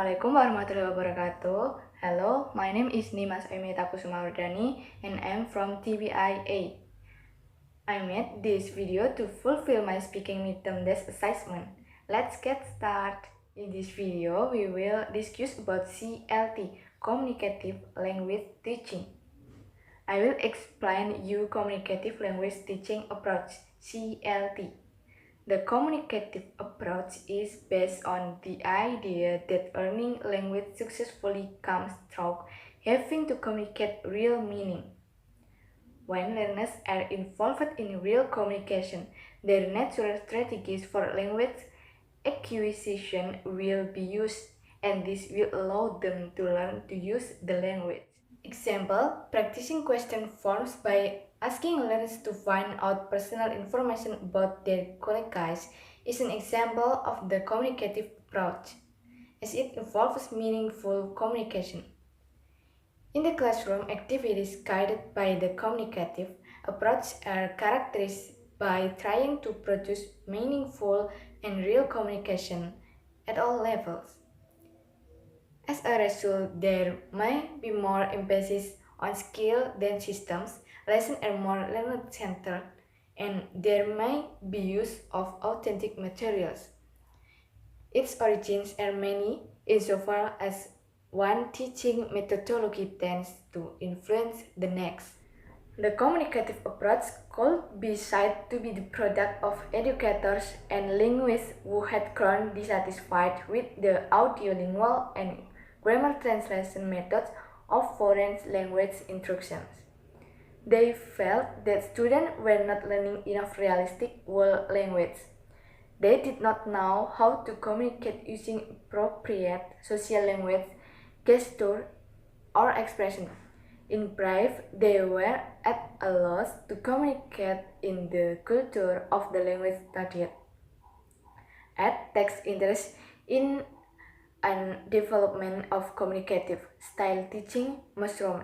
Assalamualaikum warahmatullahi wabarakatuh. Hello, my name is Nimas Kusuma Wardani and I'm from TBI-A. I made this video to fulfill my speaking midterm test assessment. Let's get started. In this video, we will discuss about CLT, Communicative Language Teaching. I will explain you Communicative Language Teaching Approach, CLT. The communicative approach is based on the idea that learning language successfully comes through having to communicate real meaning. When learners are involved in real communication, their natural strategies for language acquisition will be used, and this will allow them to learn to use the language. Example, practicing question forms by asking learners to find out personal information about their colleagues is an example of the communicative approach, as it involves meaningful communication. In the classroom, activities guided by the communicative approach are characterized by trying to produce meaningful and real communication at all levels. As a result, there may be more emphasis on skill than systems, lessons are more learner-centered, and there may be use of authentic materials. Its origins are many insofar as one teaching methodology tends to influence the next. The communicative approach could be said to be the product of educators and linguists who had grown dissatisfied with the audiolingual and grammar translation methods of foreign language instructions. They felt that students were not learning enough realistic world language. They did not know how to communicate using appropriate social language, gesture, or expression. In brief, they were at a loss to communicate in the culture of the language studied. Add text interest in and development of communicative style teaching mushroom.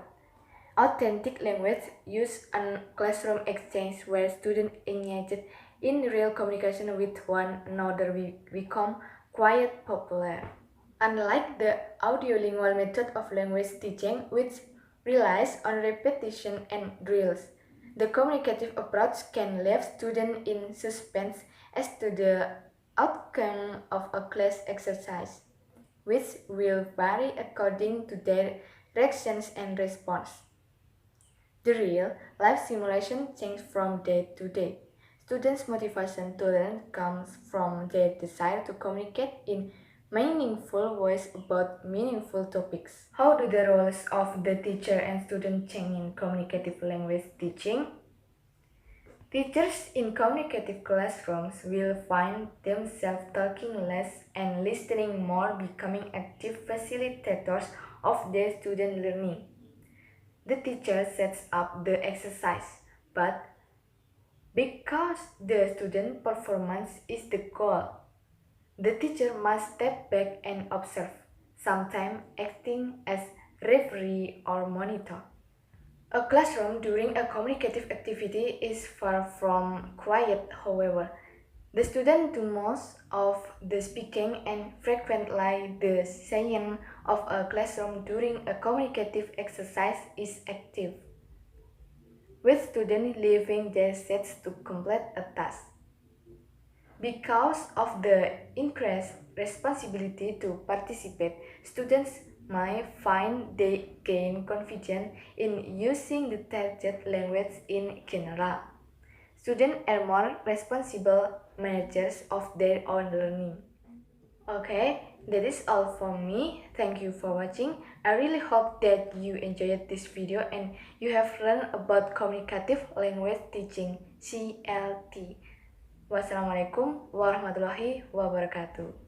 Authentic language use and classroom exchange where students engaged in real communication with one another become quite popular. Unlike the audiolingual method of language teaching, which relies on repetition and drills, the communicative approach can leave students in suspense as to the outcome of a class exercise, which will vary according to their reactions and response. The real-life simulation changes from day to day. Students' motivation to learn comes from their desire to communicate in meaningful ways about meaningful topics. How do the roles of the teacher and student change in communicative language teaching? Teachers in communicative classrooms will find themselves talking less and listening more, becoming active facilitators of their student learning. The teacher sets up the exercise, but because the student performance is the goal, the teacher must step back and observe, sometimes acting as referee or monitor. A classroom during a communicative activity is far from quiet, however. The student do most of the speaking and frequently the saying of a classroom during a communicative exercise is active, with students leaving their seats to complete a task. Because of the increased responsibility to participate, students may find they gain confidence in using the target language in general. Students are more responsible managers of their own learning. Okay, that is all from me. Thank you for watching. I really hope that you enjoyed this video and you have learned about communicative language teaching, CLT. Wassalamualaikum warahmatullahi wabarakatuh.